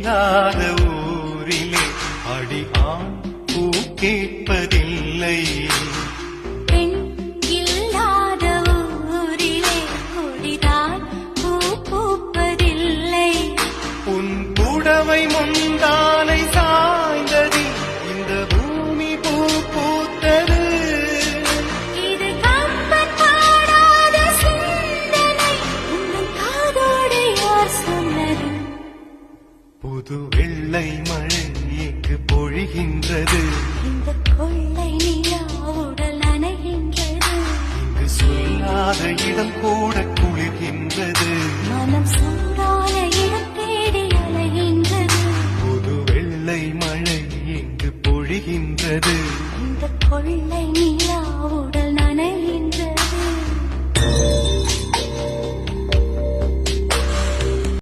இல்லாத ஊரிலே அடி ஆண் பூ கேட்பதில்லை. பெண் இல்லாத ஊரிலே கொடிதான் பூ பூப்பதில்லை. உன் புடவை முந்தானை சாய்ந்தது இந்த பூமி பூ பூத்தது. இது கம்பன் பாடாத சிந்தனை உன் காதோடு யார் சொன்னது? புது வெள்ளை